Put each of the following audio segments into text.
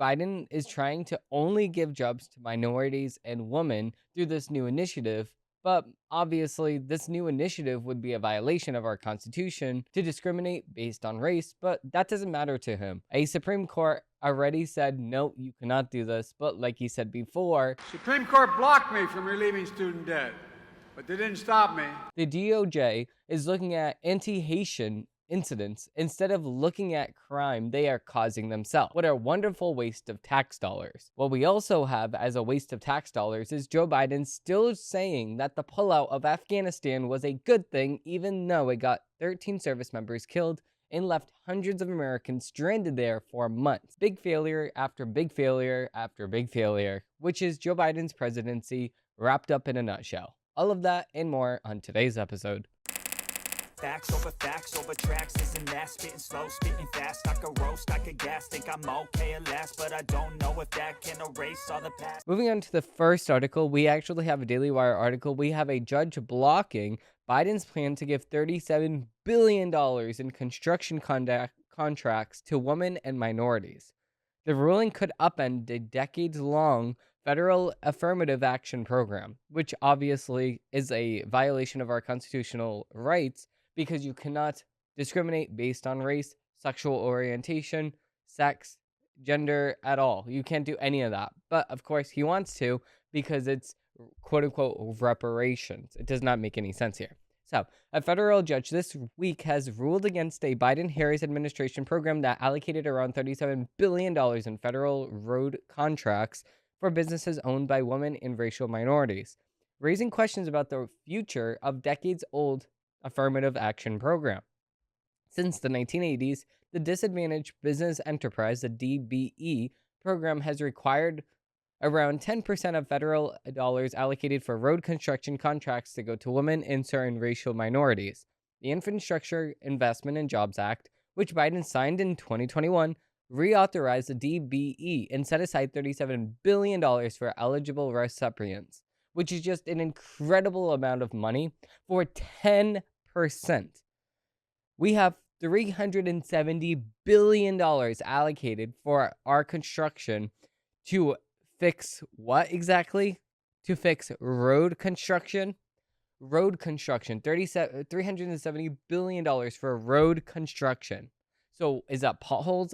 Biden is trying to only give jobs to minorities and women through this new initiative. But obviously, this new initiative would be a violation of our Constitution to discriminate based on race, but that doesn't matter to him. A Supreme Court already said, no, you cannot do this. But like he said before, Supreme Court blocked me from relieving student debt, but they didn't stop me. the DOJ is looking at anti-Haitian incidents instead of looking at crime they are causing themselves. What a wonderful waste of tax dollars. What we also have as a waste of tax dollars is Joe Biden still saying that the pullout of Afghanistan was a good thing, even though it got 13 service members killed and left hundreds of Americans stranded there for months. Big failure after big failure after big failure, which is Joe Biden's presidency wrapped up in a nutshell. All of that and more on today's episode. Facts over tracks, isn't that spitting slow, spitting fast, I could roast, I could gas, think I'm okay at last, but I don't know if that can erase all the past. Moving on to the first article, we actually have a Daily Wire article. We have a judge blocking Biden's plan to give $37 billion in construction contracts to women and minorities. The ruling could upend a decades-long federal affirmative action program, which obviously is a violation of our constitutional rights because you cannot discriminate based on race, sexual orientation, sex, gender at all. You can't do any of that. But of course, he wants to because it's quote unquote reparations. It does not make any sense here. So, a federal judge this week has ruled against a Biden-Harris administration program that allocated around $37 billion in federal road contracts for businesses owned by women and racial minorities, raising questions about the future of decades-old affirmative action program. Since the 1980s, the Disadvantaged Business Enterprise, the DBE, program has required around 10% of federal dollars allocated for road construction contracts to go to women and certain racial minorities. The Infrastructure Investment and Jobs Act, which Biden signed in 2021, reauthorized the DBE and set aside $37 billion for eligible recipients, which is just an incredible amount of money for 10%. We have $370 billion allocated for our construction to fix what exactly? To fix road construction? Road construction. $370 billion for road construction. So is that potholes?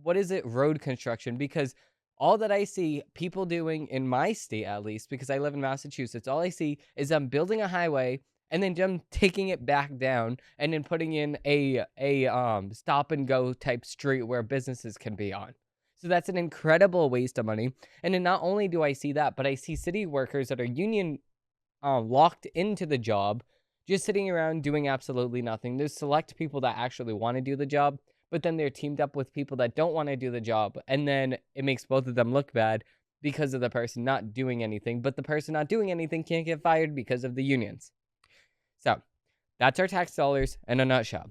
What is it? Road construction? Because all that I see people doing in my state, at least, because I live in Massachusetts, all I see is them building a highway and then them taking it back down and then putting in a stop and go type street where businesses can be on. So that's an incredible waste of money. And then not only do I see that, but I see city workers that are union locked into the job, just sitting around doing absolutely nothing. There's select people that actually want to do the job, but then they're teamed up with people that don't want to do the job. And then it makes both of them look bad because of the person not doing anything. But the person not doing anything can't get fired because of the unions. So that's our tax dollars in a nutshell.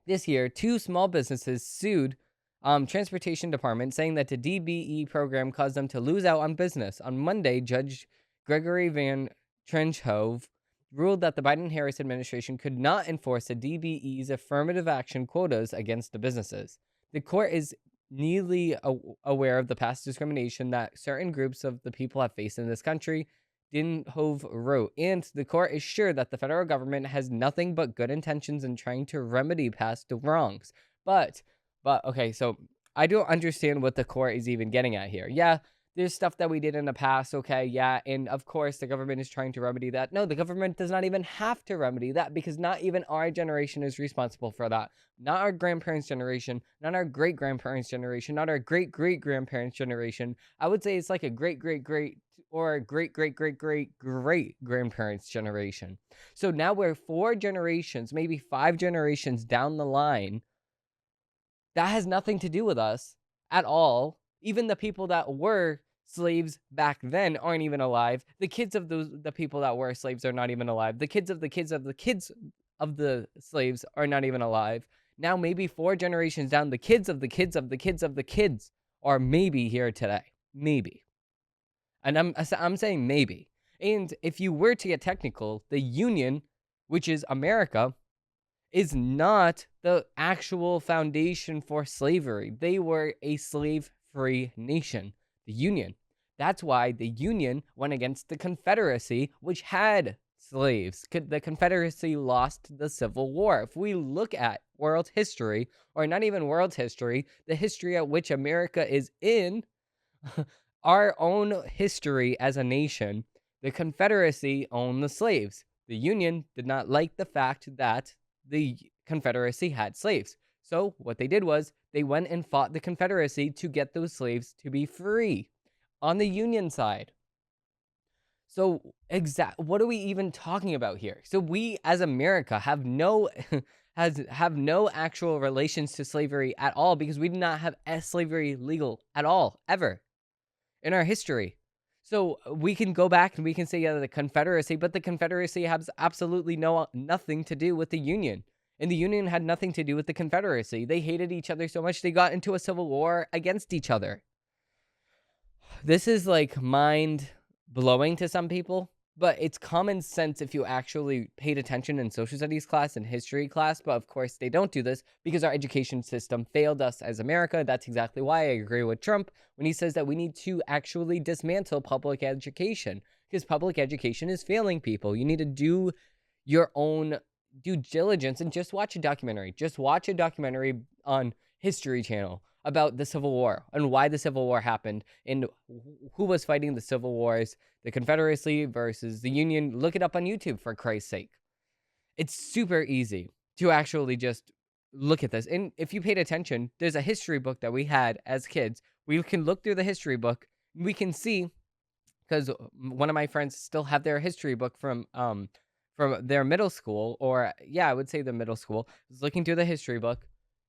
This year, 2 small businesses sued Transportation Department, saying that the DBE program caused them to lose out on business. On Monday, Judge Gregory Van Trenchove ruled that the Biden-Harris administration could not enforce the DBE's affirmative action quotas against the businesses. The court is keenly aware of the past discrimination that certain groups of the people have faced in this country, Dinhove wrote, and the court is sure that the federal government has nothing but good intentions in trying to remedy past wrongs. But okay, so I don't understand what the court is even getting at here. Yeah, there's stuff that we did in the past, okay, yeah, and of course the government is trying to remedy that. No, the government does not even have to remedy that because not even our generation is responsible for that. Not our grandparents' generation, not our great-grandparents' generation, not our great-great-grandparents' generation. I would say it's like a great-great-great or great-great-great-great-great-grandparents' generation. So now we're 4 generations, maybe 5 generations down the line. That has nothing to do with us at all. Even the people that were slaves back then aren't even alive. The kids of the people that were slaves are not even alive. The kids of the kids of the kids of the slaves are not even alive. Now maybe 4 generations down, the kids of the kids of the kids of the kids are maybe here today. Maybe. And I'm saying maybe. And if you were to get technical, the Union, which is America, is not the actual foundation for slavery. They were a slave free nation, the Union. That's why the Union went against the Confederacy, which had slaves. The Confederacy lost the Civil War. If we look at world history, or not even world history, the history at which America is in, our own history as a nation, the Confederacy owned the slaves. The Union did not like the fact that the Confederacy had slaves. So what they did was they went and fought the Confederacy to get those slaves to be free on the Union side. So what are we even talking about here? So we as America have no have no actual relations to slavery at all, because we did not have slavery legal at all ever in our history. So we can go back and we can say, yeah, the Confederacy, but the Confederacy has absolutely nothing to do with the Union. And the Union had nothing to do with the Confederacy. They hated each other so much they got into a civil war against each other. This is like mind-blowing to some people, but it's common sense if you actually paid attention in social studies class and history class. But of course, they don't do this because our education system failed us as America. That's exactly why I agree with Trump when he says that we need to actually dismantle public education, because public education is failing people. You need to do your own due diligence and just watch a documentary. Just watch a documentary on History Channel about the Civil War and why the Civil War happened and who was fighting the Civil Wars, the Confederacy versus the Union. Look it up on YouTube, for Christ's sake. It's super easy to actually just look at this. And if you paid attention, there's a history book that we had as kids. We can look through the history book. We can see, because one of my friends still have their history book from their middle school, or yeah, I would say the middle school. I was looking through the history book.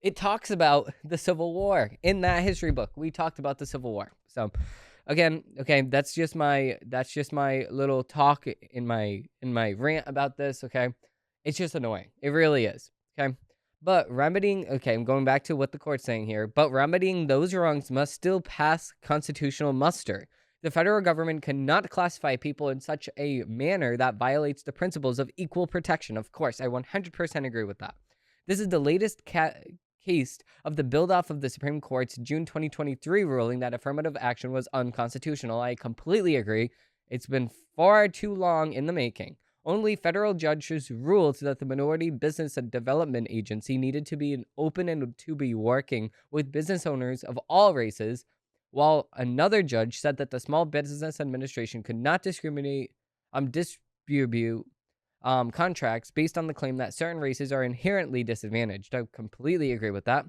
It talks about the Civil War in that history book. We talked about the Civil War. So again, okay, that's just my little talk in my rant about this, okay? It's just annoying. It really is, okay? But I'm going back to what the court's saying here. But remedying those wrongs must still pass constitutional muster. The federal government cannot classify people in such a manner that violates the principles of equal protection. Of course, I 100% agree with that. This is the latest case of the build-off of the Supreme Court's June 2023 ruling that affirmative action was unconstitutional. I completely agree. It's been far too long in the making. Only federal judges ruled that the Minority Business and Development Agency needed to be open and to be working with business owners of all races, while another judge said that the Small Business Administration could not distribute contracts based on the claim that certain races are inherently disadvantaged. I completely agree with that.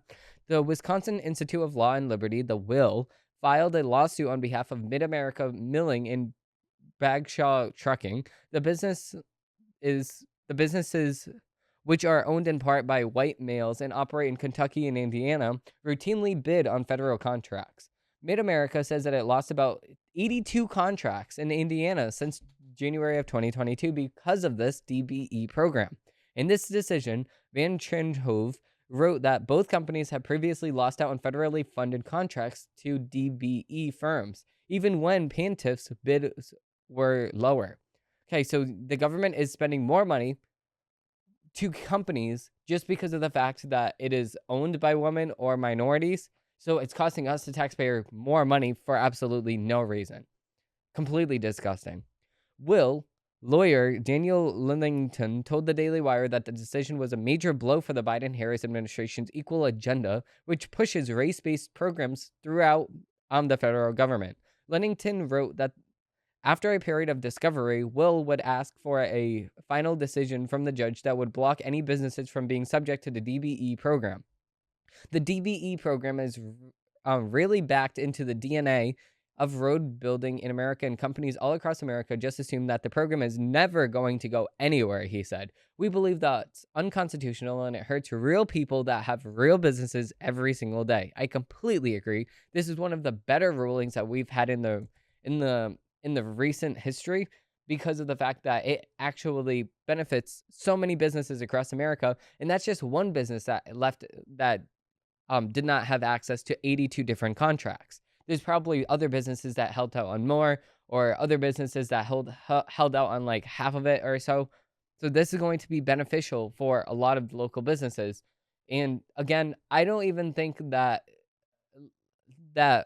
The Wisconsin Institute of Law and Liberty, the WIL, filed a lawsuit on behalf of Mid-America Milling and Bagshaw Trucking. The businesses, which are owned in part by white males and operate in Kentucky and Indiana, routinely bid on federal contracts. Mid-America says that it lost about 82 contracts in Indiana since January of 2022 because of this DBE program. In this decision, Van Trindhove wrote that both companies had previously lost out on federally funded contracts to DBE firms, even when plaintiffs' bids were lower. Okay, so the government is spending more money to companies just because of the fact that it is owned by women or minorities. So it's costing us, the taxpayer, more money for absolutely no reason. Completely disgusting. Lawyer Daniel Lillington told the Daily Wire that the decision was a major blow for the Biden-Harris administration's equal agenda, which pushes race-based programs throughout the federal government. Lillington wrote that after a period of discovery, Will would ask for a final decision from the judge that would block any businesses from being subject to the DBE program. The DBE program is really backed into the DNA of road building in America, and companies all across America just assume that the program is never going to go anywhere, he said. We believe that's unconstitutional and it hurts real people that have real businesses every single day. I completely agree. This is one of the better rulings that we've had in the recent history, because of the fact that it actually benefits so many businesses across America, and that's just one business that did not have access to 82 different contracts. There's probably other businesses that held out on more, or other businesses that held out on like half of it or so. So this is going to be beneficial for a lot of local businesses. And again, I don't even think that that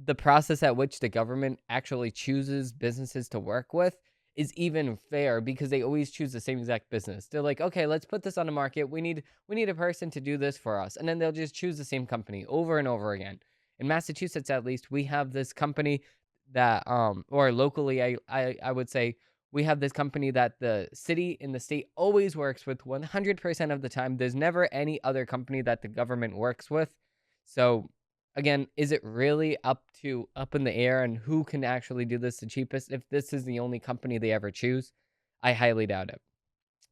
the process at which the government actually chooses businesses to work with is even fair, because they always choose the same exact business. They're like, okay, let's put this on the market. We need a person to do this for us, and then they'll just choose the same company over and over again. In Massachusetts, at least, we have this company that or locally, I would say, we have this company that the city in the state always works with 100% of the time. There's never any other company that the government works with. So again, is it really up in the air and who can actually do this the cheapest if this is the only company they ever choose? I highly doubt it.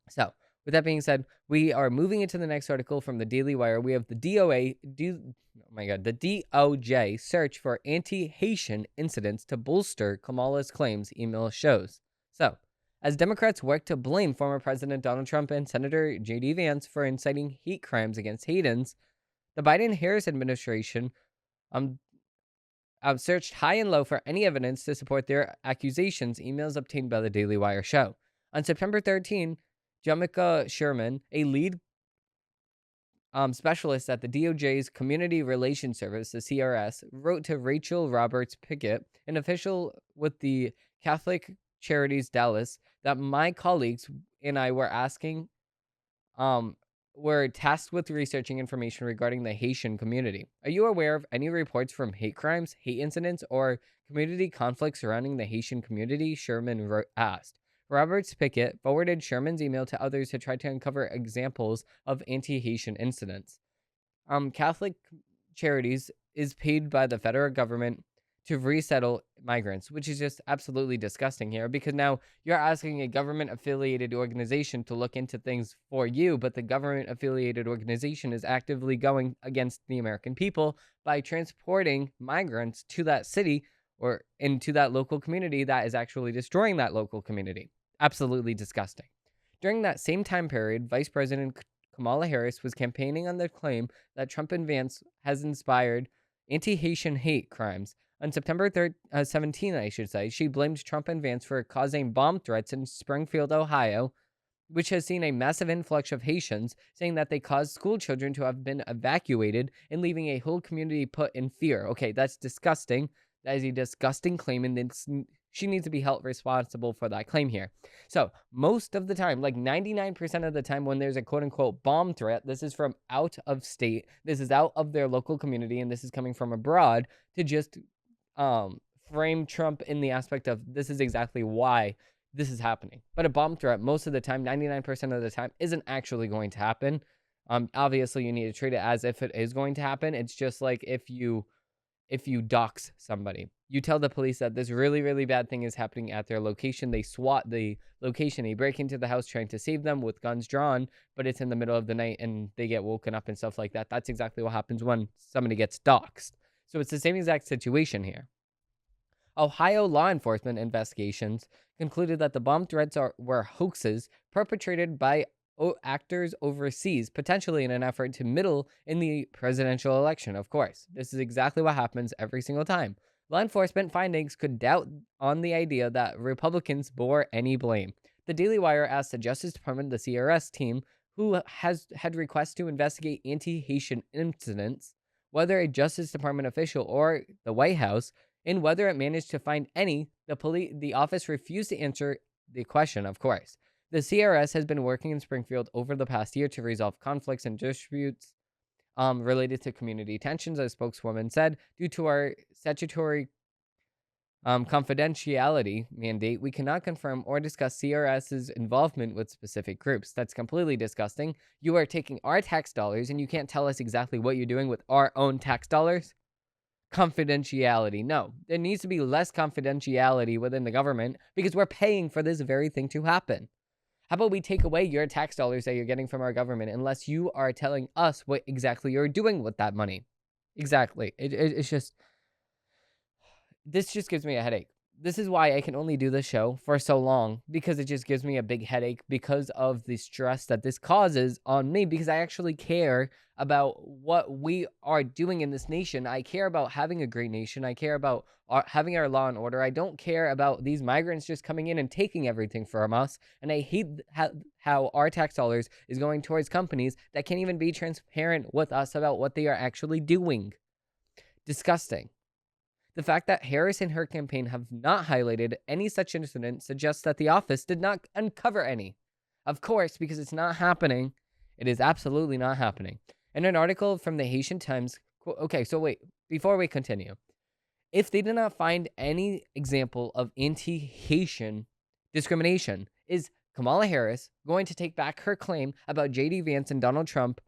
So, with that being said, we are moving into the next article from the Daily Wire. We have the the DOJ search for anti-Haitian incidents to bolster Kamala's claims, email shows. So, as Democrats work to blame former President Donald Trump and Senator J.D. Vance for inciting hate crimes against Haitians, the Biden-Harris administration searched high and low for any evidence to support their accusations, emails obtained by the Daily Wire show. On September 13, Jamaica Sherman, a lead specialist at the DOJ's Community Relations Service, the CRS, wrote to Rachel Roberts Pickett, an official with the Catholic Charities Dallas, that my colleagues and I were tasked with researching information regarding the Haitian community. Are you aware of any reports from hate crimes, hate incidents, or community conflicts surrounding the Haitian community? Sherman asked. Roberts Pickett forwarded Sherman's email to others to try to uncover examples of anti-Haitian incidents. Catholic Charities is paid by the federal government to resettle migrants, which is just absolutely disgusting here, because now you're asking a government-affiliated organization to look into things for you, but the government-affiliated organization is actively going against the American people by transporting migrants to that city or into that local community that is actually destroying that local community. Absolutely disgusting. During that same time period, Vice President Kamala Harris was campaigning on the claim that Trump and Vance has inspired anti-Haitian hate crimes. On September 17, I should say, she blamed Trump and Vance for causing bomb threats in Springfield, Ohio, which has seen a massive influx of Haitians, saying that they caused school children to have been evacuated and leaving a whole community put in fear. Okay, that's disgusting. That is a disgusting claim, and she needs to be held responsible for that claim here. So, most of the time, like 99% of the time when there's a quote-unquote bomb threat, this is from out of state, this is out of their local community, and this is coming from abroad to just frame Trump in the aspect of this is exactly why this is happening. But a bomb threat, most of the time, 99% of the time, isn't actually going to happen. Obviously, you need to treat it as if it is going to happen. It's just like if you dox somebody, you tell the police that this really, really bad thing is happening at their location. They SWAT the location. They break into the house trying to save them with guns drawn, but it's in the middle of the night and they get woken up and stuff like that. That's exactly what happens when somebody gets doxxed. So it's the same exact situation here. Ohio law enforcement investigations concluded that the bomb threats were hoaxes perpetrated by actors overseas, potentially in an effort to meddle in the presidential election. Of course, this is exactly what happens every single time. Law enforcement findings could doubt on the idea that Republicans bore any blame. The Daily Wire asked the Justice Department, the CRS team, who had requests to investigate anti-Haitian incidents, whether a Justice Department official or the White House, and whether it managed to find any. The office refused to answer the question, of course. The CRS has been working in Springfield over the past year to resolve conflicts and disputes related to community tensions, as spokeswoman said. Due to our statutory confidentiality mandate, we cannot confirm or discuss CRS's involvement with specific groups. That's completely disgusting. You are taking our tax dollars and you can't tell us exactly what you're doing with our own tax dollars? Confidentiality. No, there needs to be less confidentiality within the government because we're paying for this very thing to happen. How about we take away your tax dollars that you're getting from our government unless you are telling us what exactly you're doing with that money? Exactly. It's just, this just gives me a headache. This is why I can only do this show for so long, because it just gives me a big headache because of the stress that this causes on me, because I actually care about what we are doing in this nation. I care about having a great nation. I care about having our law and order. I don't care about these migrants just coming in and taking everything from us. And I hate how our tax dollars is going towards companies that can't even be transparent with us about what they are actually doing. Disgusting. The fact that Harris and her campaign have not highlighted any such incident suggests that the office did not uncover any. Of course, because it's not happening. It is absolutely not happening. In an article from the Haitian Times, okay, so wait, before we continue, if they did not find any example of anti-Haitian discrimination, is Kamala Harris going to take back her claim about J.D. Vance and Donald Trump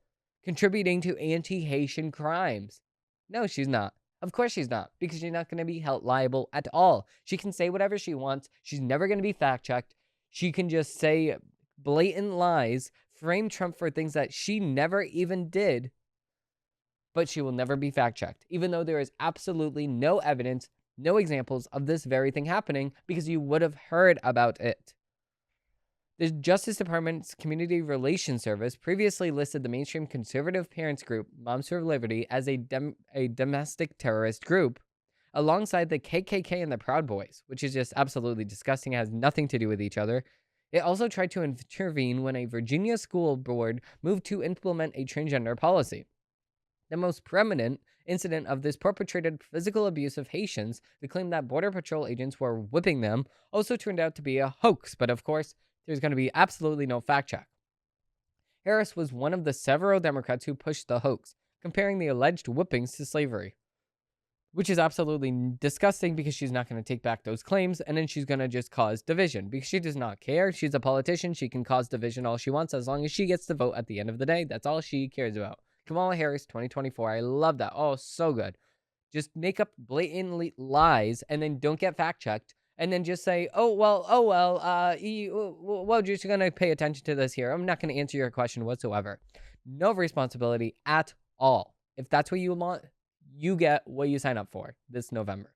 contributing to anti-Haitian crimes? No, she's not. Of course she's not, because she's not going to be held liable at all. She can say whatever she wants. She's never going to be fact-checked. She can just say blatant lies, frame Trump for things that she never even did, but she will never be fact-checked, even though there is absolutely no evidence, no examples of this very thing happening, because you would have heard about it. The Justice Department's Community Relations Service previously listed the mainstream conservative parents group, Moms for Liberty, as a domestic terrorist group, alongside the KKK and the Proud Boys, which is just absolutely disgusting. It has nothing to do with each other. It also tried to intervene when a Virginia school board moved to implement a transgender policy. The most prominent incident of this perpetrated physical abuse of Haitians, the claim that Border Patrol agents were whipping them, also turned out to be a hoax, but of course, there's going to be absolutely no fact check. Harris was one of the several Democrats who pushed the hoax, comparing the alleged whippings to slavery, which is absolutely disgusting because she's not going to take back those claims, and then she's going to just cause division because she does not care. She's a politician. She can cause division all she wants as long as she gets the vote at the end of the day. That's all she cares about. Kamala Harris, 2024. I love that. Oh, so good. Just make up blatantly lies and then don't get fact checked. And then just say, well, you're just going to pay attention to this here. I'm not going to answer your question whatsoever. No responsibility at all. If that's what you want, you get what you sign up for this November.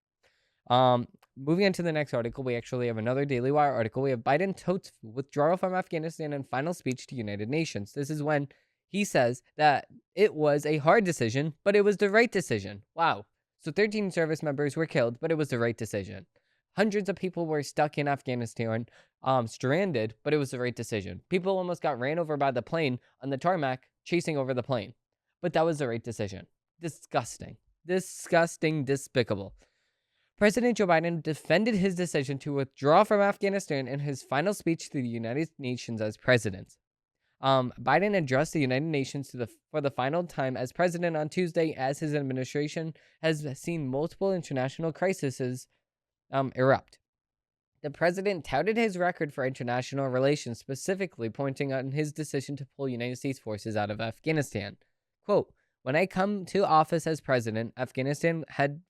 Moving on to the next article, we actually have another Daily Wire article. We have Biden totes withdrawal from Afghanistan and final speech to United Nations. This is when he says that it was a hard decision, but it was the right decision. Wow. So 13 service members were killed, but it was the right decision. Hundreds of people were stuck in Afghanistan, stranded, but it was the right decision. People almost got ran over by the plane on the tarmac, chasing over the plane. But that was the right decision. Disgusting. Disgusting, despicable. President Joe Biden defended his decision to withdraw from Afghanistan in his final speech to the United Nations as president. Biden addressed the United Nations for the final time as president on Tuesday, as his administration has seen multiple international crises erupt. The president touted his record for international relations, specifically pointing on his decision to pull United States forces out of Afghanistan. Quote, "When I come to office as president, Afghanistan had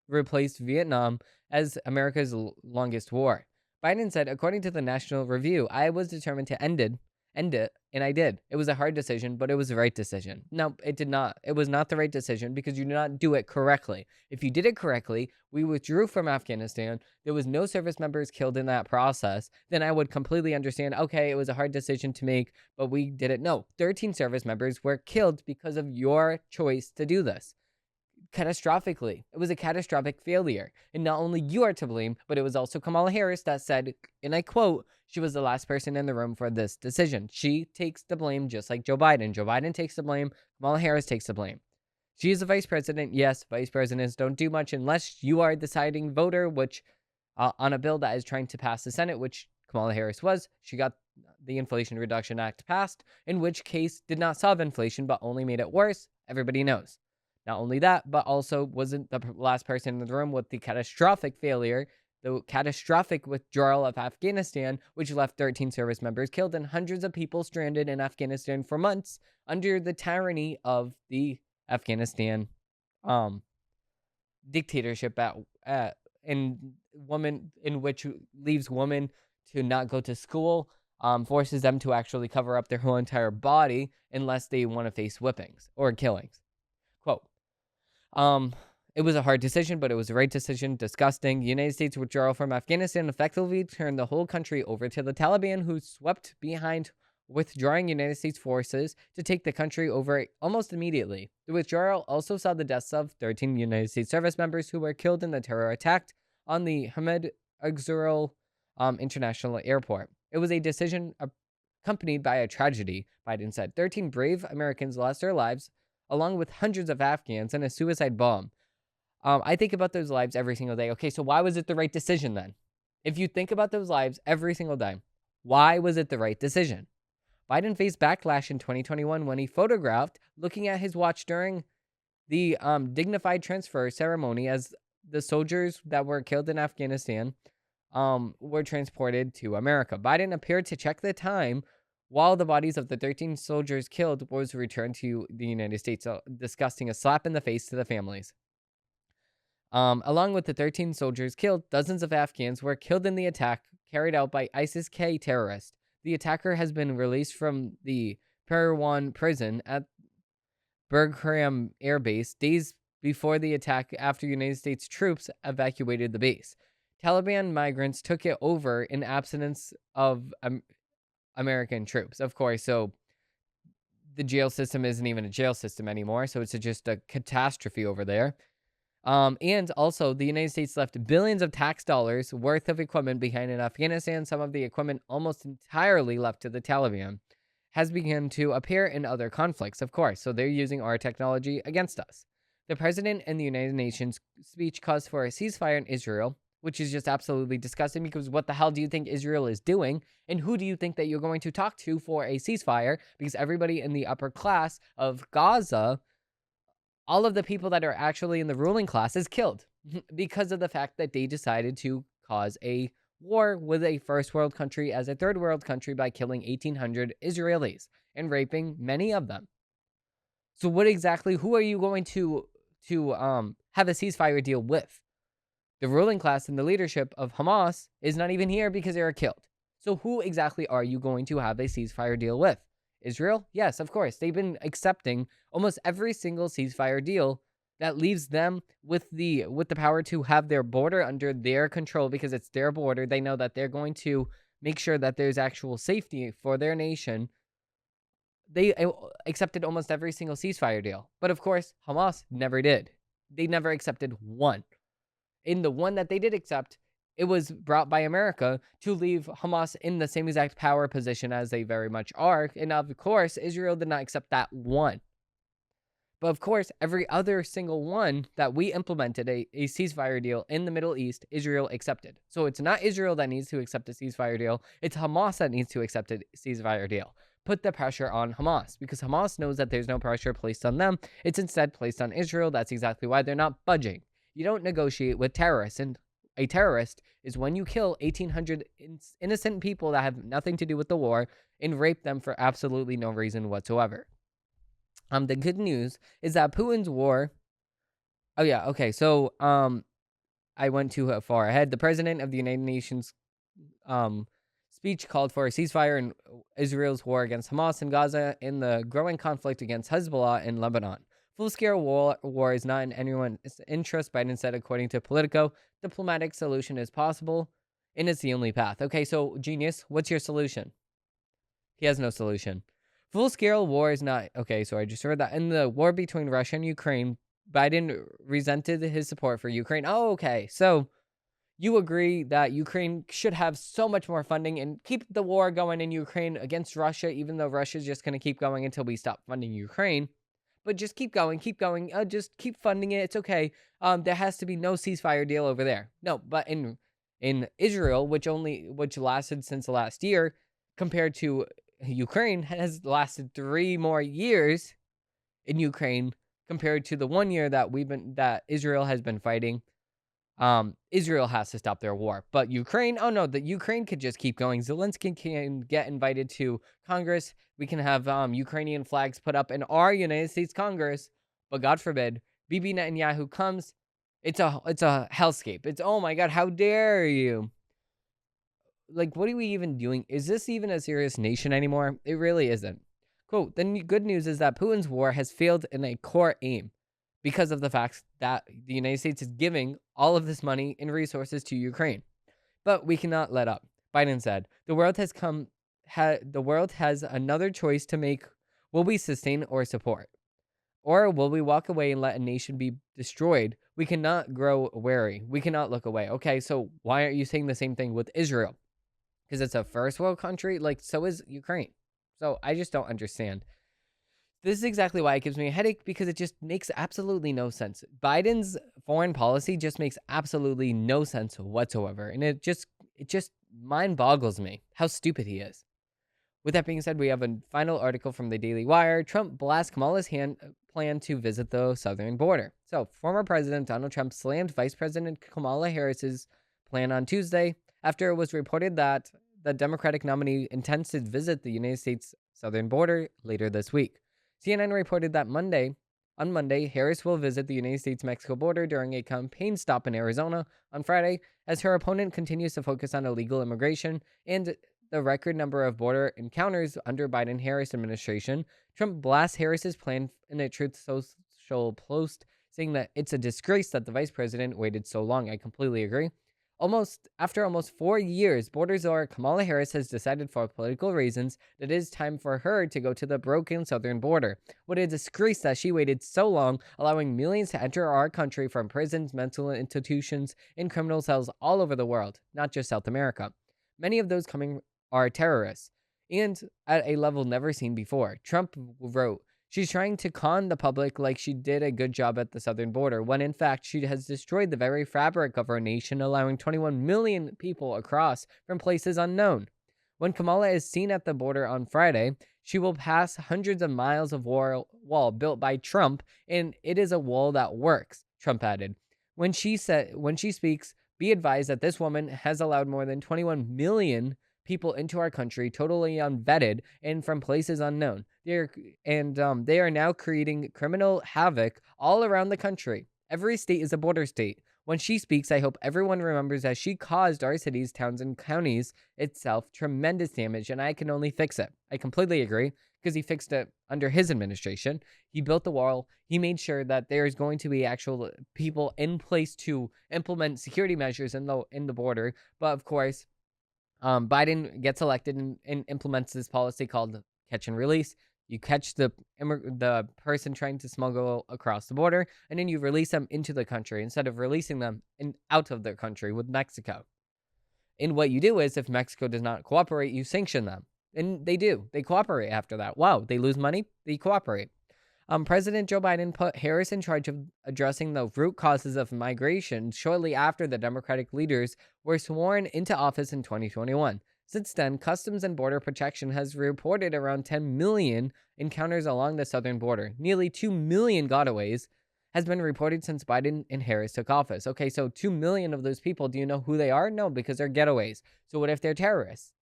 replaced Vietnam as America's longest war." Biden said, according to the National Review, "I was determined to end it, and I did. It was a hard decision, but it was the right decision." No, it did not. It was not the right decision because you did not do it correctly. If you did it correctly, we withdrew from Afghanistan, there was no service members killed in that process, then I would completely understand, okay, it was a hard decision to make, but we did it. No, 13 service members were killed because of your choice to do this. Catastrophically. It was a catastrophic failure. And not only you are to blame, but it was also Kamala Harris that said, and I quote, she was the last person in the room for this decision. She takes the blame just like Joe Biden. Joe Biden takes the blame. Kamala Harris takes the blame. She is the vice president. Yes, vice presidents don't do much unless you are a deciding voter, which on a bill that is trying to pass the Senate, which Kamala Harris was. She got the Inflation Reduction Act passed, in which case did not solve inflation, but only made it worse. Everybody knows. Not only that, but also wasn't the last person in the room with the catastrophic failure, the catastrophic withdrawal of Afghanistan, which left 13 service members killed and hundreds of people stranded in Afghanistan for months under the tyranny of the Afghanistan dictatorship in which leaves women to not go to school, forces them to actually cover up their whole entire body unless they want to face whippings or killings. Quote, it was a hard decision, but it was the right decision. Disgusting. The United States withdrawal from Afghanistan effectively turned the whole country over to the Taliban, who swept behind withdrawing United States forces to take the country over almost immediately. The withdrawal also saw the deaths of 13 United States service members who were killed in the terror attack on the Hamid Karzai International Airport. It was a decision accompanied by a tragedy, Biden said. 13 brave Americans lost their lives, along with hundreds of Afghans, in a suicide bomb. I think about those lives every single day. Okay, so why was it the right decision then? If you think about those lives every single day, why was it the right decision? Biden faced backlash in 2021 when he photographed looking at his watch during the dignified transfer ceremony as the soldiers that were killed in Afghanistan were transported to America. Biden appeared to check the time while the bodies of the 13 soldiers killed was returned to the United States, disgusting a slap in the face to the families. Along with the 13 soldiers killed, dozens of Afghans were killed in the attack carried out by ISIS-K terrorists. The attacker has been released from the Perwan prison at Bergharam Air Base days before the attack after United States troops evacuated the base. Taliban migrants took it over in absence of American troops, of course, so the jail system isn't even a jail system anymore, so it's just a catastrophe over there. And also, the United States left billions of tax dollars worth of equipment behind in Afghanistan. Some of the equipment almost entirely left to the Taliban has begun to appear in other conflicts, of course. So they're using our technology against us. The president in the United Nations speech calls for a ceasefire in Israel, which is just absolutely disgusting because what the hell do you think Israel is doing? And who do you think that you're going to talk to for a ceasefire? Because everybody in the upper class of Gaza, all of the people that are actually in the ruling class is killed because of the fact that they decided to cause a war with a first world country as a third world country by killing 1,800 Israelis and raping many of them. So what exactly, who are you going to have a ceasefire deal with? The ruling class and the leadership of Hamas is not even here because they are killed. So who exactly are you going to have a ceasefire deal with? Israel? Yes, of course. They've been accepting almost every single ceasefire deal that leaves them with the power to have their border under their control because it's their border. They know that they're going to make sure that there's actual safety for their nation. They accepted almost every single ceasefire deal. But of course, Hamas never did. They never accepted one. In the one that they did accept, it was brought by America to leave Hamas in the same exact power position as they very much are. And of course, Israel did not accept that one. But of course, every other single one that we implemented a ceasefire deal in the Middle East, Israel accepted. So it's not Israel that needs to accept a ceasefire deal. It's Hamas that needs to accept a ceasefire deal. Put the pressure on Hamas because Hamas knows that there's no pressure placed on them. It's instead placed on Israel. That's exactly why they're not budging. You don't negotiate with terrorists, and a terrorist is when you kill 1,800 innocent people that have nothing to do with the war and rape them for absolutely no reason whatsoever. The good news is that Putin's war. Oh yeah, okay. So I went too far ahead. The president of the United Nations speech called for a ceasefire in Israel's war against Hamas in Gaza and the growing conflict against Hezbollah in Lebanon. Full-scale war is not in anyone's interest, Biden said, according to Politico. Diplomatic solution is possible, and it's the only path. Okay, so, genius, what's your solution? He has no solution. Full-scale war is not... Okay, so I just heard that. In the war between Russia and Ukraine, Biden resented his support for Ukraine. Oh, okay, so you agree that Ukraine should have so much more funding and keep the war going in Ukraine against Russia, even though Russia's just going to keep going until we stop funding Ukraine. But just keep going, just keep funding it. It's okay. There has to be no ceasefire deal over there. No, but in Israel, which lasted since last year, compared to Ukraine, has lasted 3 more years in Ukraine compared to the 1 year that Israel has been fighting. Israel has to stop their war, but Ukraine, oh no, that Ukraine could just keep going. Zelensky can get invited to Congress. We can have Ukrainian flags put up in our United States Congress, but God forbid Bibi Netanyahu comes. It's a hellscape. It's, oh my God, how dare you? Like, what are we even doing? Is this even a serious nation anymore? It really isn't. Quote, the good news is that Putin's war has failed in a core aim, because of the fact that the United States is giving all of this money and resources to Ukraine. But we cannot let up. Biden said, the world has another choice to make. Will we sustain or support? Or will we walk away and let a nation be destroyed? We cannot grow wary. We cannot look away. Okay, so why aren't you saying the same thing with Israel? Because it's a first world country? Like, so is Ukraine. So I just don't understand. This is exactly why it gives me a headache, because it just makes absolutely no sense. Biden's foreign policy just makes absolutely no sense whatsoever. And it just mind boggles me how stupid he is. With that being said, we have a final article from the Daily Wire. Trump blasts Kamala's plan to visit the southern border. So, former President Donald Trump slammed Vice President Kamala Harris's plan on Tuesday after it was reported that the Democratic nominee intends to visit the United States southern border later this week. CNN reported that on Monday, Harris will visit the United States-Mexico border during a campaign stop in Arizona on Friday, as her opponent continues to focus on illegal immigration and the record number of border encounters under Biden-Harris administration. Trump blasts Harris's plan in a Truth Social post, saying that it's a disgrace that the vice president waited so long. I completely agree. After almost 4 years, border czar Kamala Harris has decided for political reasons that it is time for her to go to the broken southern border. What a disgrace that she waited so long, allowing millions to enter our country from prisons, mental institutions, and criminal cells all over the world, not just South America. Many of those coming are terrorists, and at a level never seen before. Trump wrote, "She's trying to con the public like she did a good job at the southern border, when in fact she has destroyed the very fabric of our nation, allowing 21 million people across from places unknown." When Kamala is seen at the border on Friday, she will pass hundreds of miles of wall built by Trump, and it is a wall that works, Trump added. When she speaks, be advised that this woman has allowed more than 21 million people into our country, totally unvetted and from places unknown. They are now creating criminal havoc all around the country. Every state is a border state. When she speaks, I hope everyone remembers that she caused our cities, towns, and counties itself tremendous damage, and I can only fix it. I completely agree, because he fixed it under his administration. He built the wall. He made sure that there's going to be actual people in place to implement security measures in the border. But of course, Biden gets elected and implements this policy called catch and release. You catch the person trying to smuggle across the border, and then you release them into the country instead of releasing them out of their country with Mexico. And what you do is, if Mexico does not cooperate, you sanction them. And they do. They cooperate after that. Wow, they lose money? They cooperate. President Joe Biden put Harris in charge of addressing the root causes of migration shortly after the Democratic leaders were sworn into office in 2021. Since then, Customs and Border Protection has reported around 10 million encounters along the southern border. Nearly 2 million gotaways has been reported since Biden and Harris took office. Okay, so 2 million of those people, do you know who they are? No, because they're getaways. So what if they're terrorists?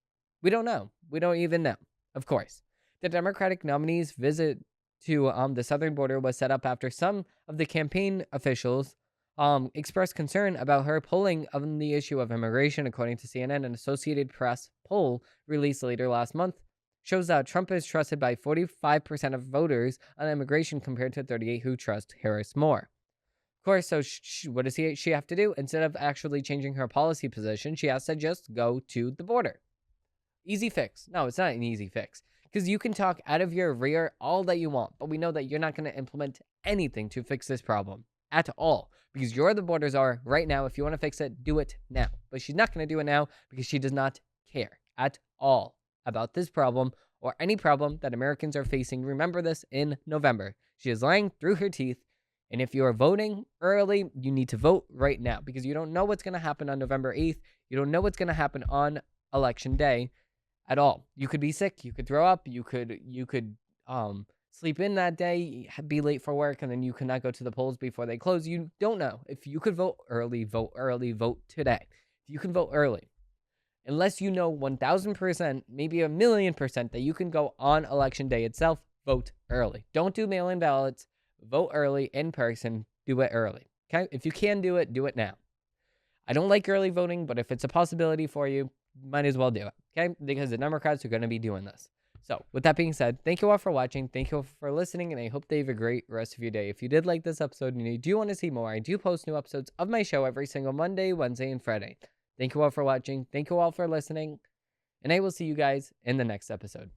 We don't know. We don't even know, of course. The Democratic nominee's visit to the southern border was set up after some of the campaign officials expressed concern about her pulling on the issue of immigration. According to CNN, an Associated Press poll released later last month shows that Trump is trusted by 45% of voters on immigration compared to 38% who trust Harris more. Of course, so what does she have to do? Instead of actually changing her policy position, she has to just go to the border. Easy fix. No, it's not an easy fix. Because you can talk out of your rear all that you want, but we know that you're not going to implement anything to fix this problem at all. Because you're the border czar right now. If you want to fix it, do it now. But she's not going to do it now because she does not care at all about this problem or any problem that Americans are facing. Remember this in November. She is lying through her teeth. And if you are voting early, you need to vote right now because you don't know what's going to happen on November 8th. You don't know what's going to happen on Election Day at all. You could be sick, you could throw up, you could sleep in that day, be late for work, and then you could not go to the polls before they close. You don't know. If you could vote early, vote today. If you can vote early, unless you know 1,000%, maybe 1,000,000% that you can go on Election Day itself, vote early. Don't do mail-in ballots. Vote early, in person. Do it early. Okay? If you can do it now. I don't like early voting, but if it's a possibility for you, might as well do it, okay? Because the Democrats are going to be doing this. So, with that being said, thank you all for watching. Thank you all for listening, and I hope that you have a great rest of your day. If you did like this episode and you do want to see more, I do post new episodes of my show every single Monday, Wednesday, and Friday. Thank you all for watching. Thank you all for listening, and I will see you guys in the next episode.